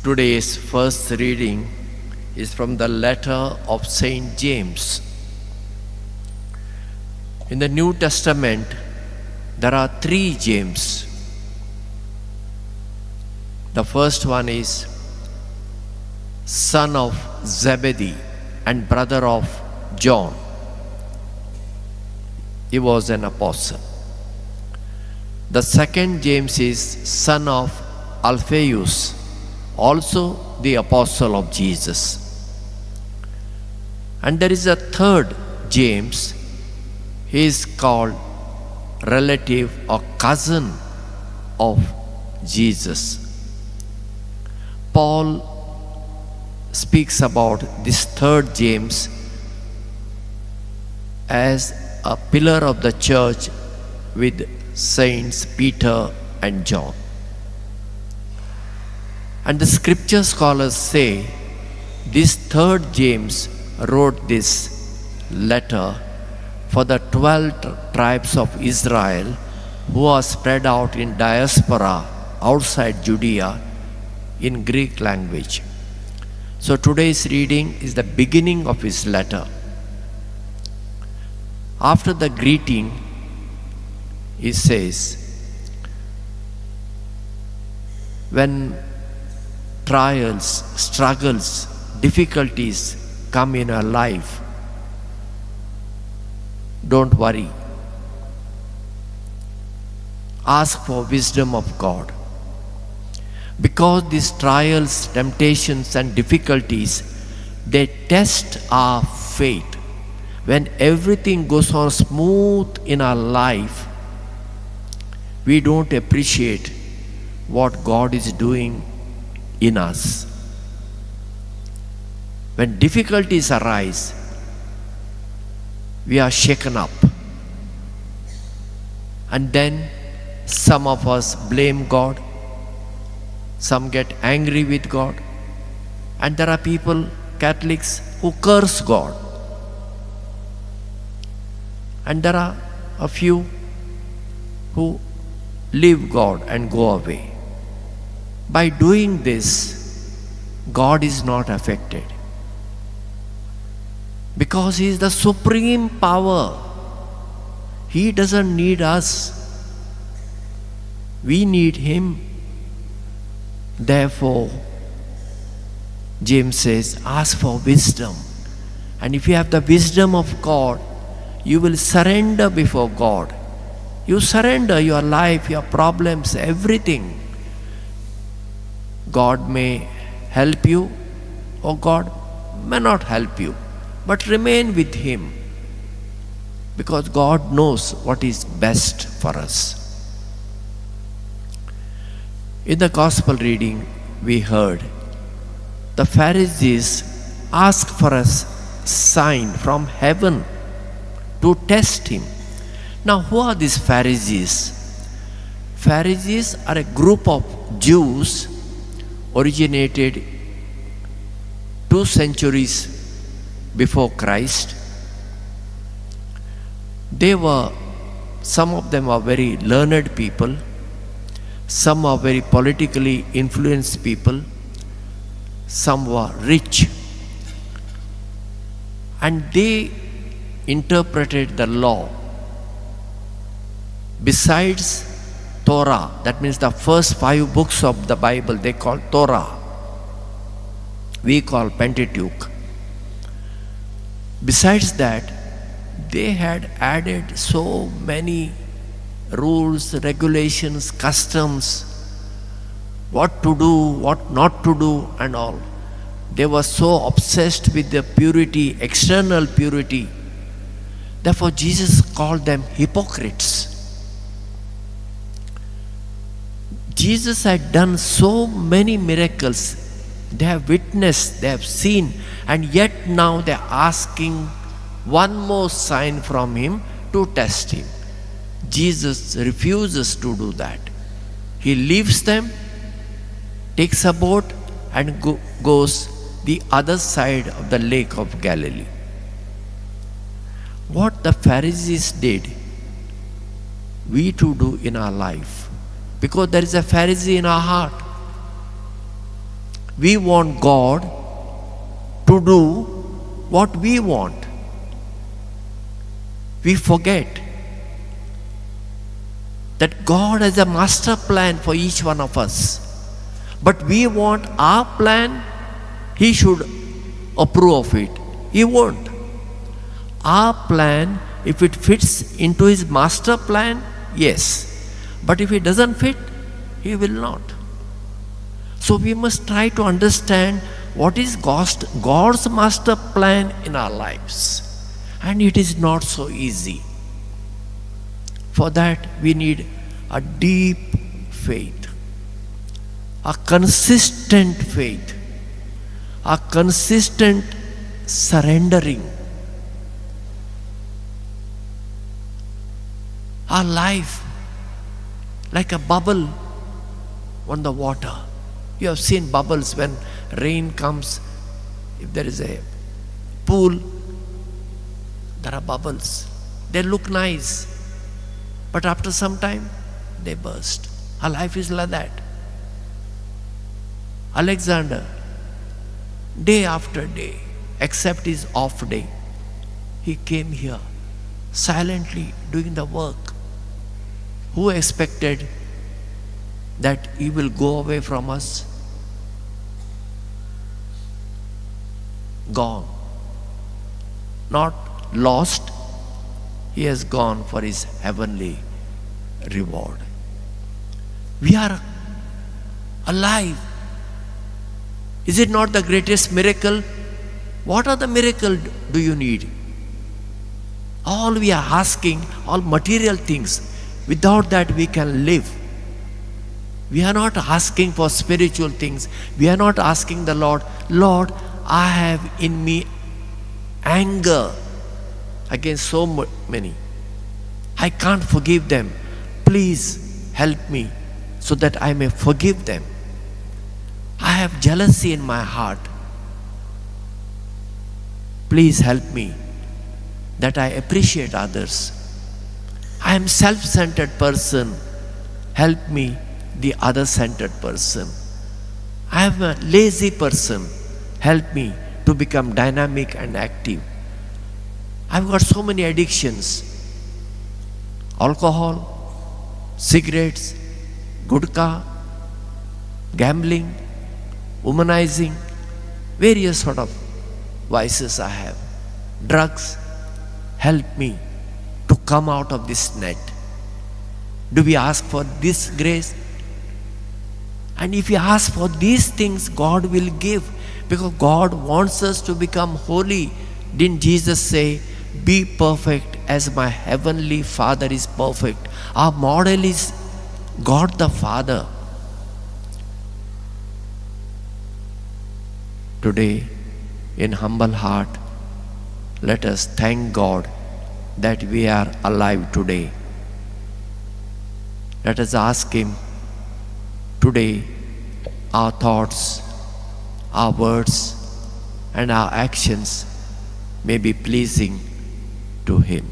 Today's first reading is from the letter of St. James. In the New Testament, there are 3 James. The first one is son of Zebedee and brother of John. He was an apostle. The second James is son of Alphaeus, also the apostle of Jesus. And there is a third James. He is called relative or cousin of Jesus. Paul speaks about this third James as a pillar of the church with Saints Peter and John. And the scripture scholars say this third James wrote this letter for the 12 tribes of Israel who are spread out in diaspora outside Judea in Greek language. So today's reading is the beginning of his letter. After the greeting, he says, when trials, struggles, difficulties come in our life, don't worry. Ask for wisdom of God. Because these trials, temptations and difficulties, they test our faith. When everything goes on smooth in our life, we don't appreciate what God is doing in us. When difficulties arise, we are shaken up. And then some of us blame God. Some get angry with God. And there are people, Catholics, who curse God. And there are a few who leave God and go away. By doing this, God is not affected. Because He is the supreme power. He doesn't need us. We need Him. Therefore, James says, ask for wisdom. And if you have the wisdom of God, you will surrender before God. You surrender your life, your problems, everything. God may help you or God may not help you. But remain with Him. Because God knows what is best for us. In the Gospel reading, we heard the Pharisees ask for a sign from heaven to test Him. Now, who are these Pharisees? Pharisees are a group of Jews originated 2 centuries before Christ. Some of them are very learned people. Some are very politically influenced people. Some were rich. And they interpreted the law. Besides Torah, that means the first 5 books of the Bible, they call Torah. We call Pentateuch. Besides that, they had added so many rules, regulations, customs, what to do, what not to do and all. They were so obsessed with the purity, external purity. Therefore, Jesus called them hypocrites. Jesus had done so many miracles. They have witnessed, they have seen, and yet now they are asking one more sign from Him to test Him. Jesus refuses to do that. He leaves them, takes a boat and goes the other side of the lake of Galilee. What the Pharisees did, we too do in our life. Because there is a Pharisee in our heart. We want God to do what we want. We forget that God has a master plan for each one of us. But we want our plan, He should approve of it. He won't. Our plan, if it fits into His master plan, yes. But if it doesn't fit, He will not. So we must try to understand what is God's master plan in our lives. And it is not so easy. For that we need a deep faith, a consistent faith, a consistent surrendering. Our life like a bubble on the water. You have seen bubbles when rain comes. If there is a pool, there are bubbles. They look nice, but after some time, they burst. Our life is like that. Alexander, day after day, except his off day, he came here, silently doing the work. Who expected that he will go away from us? Gone. Not lost. He has gone for his heavenly reward. We are alive. Is it not the greatest miracle? What other miracle do you need? All we are asking, all material things, without that we can live. We are not asking for spiritual things. We are not asking the Lord, Lord, I have in me anger against so many. I can't forgive them. Please help me so that I may forgive them. I have jealousy in my heart. Please help me that I appreciate others. I am self-centered person. Help me, the other-centered person. I am a lazy person. Help me to become dynamic and active. I've got so many addictions. Alcohol, cigarettes, gudka, gambling, womanizing, various sort of vices I have. Drugs. Help me to come out of this net. Do we ask for this grace? And if we ask for these things, God will give, because God wants us to become holy. Didn't Jesus say, be perfect as my heavenly Father is perfect? Our model is God the Father. Today, in humble heart, let us thank God that we are alive today. Let us ask Him today, our thoughts, our words, and our actions may be pleasing to Him.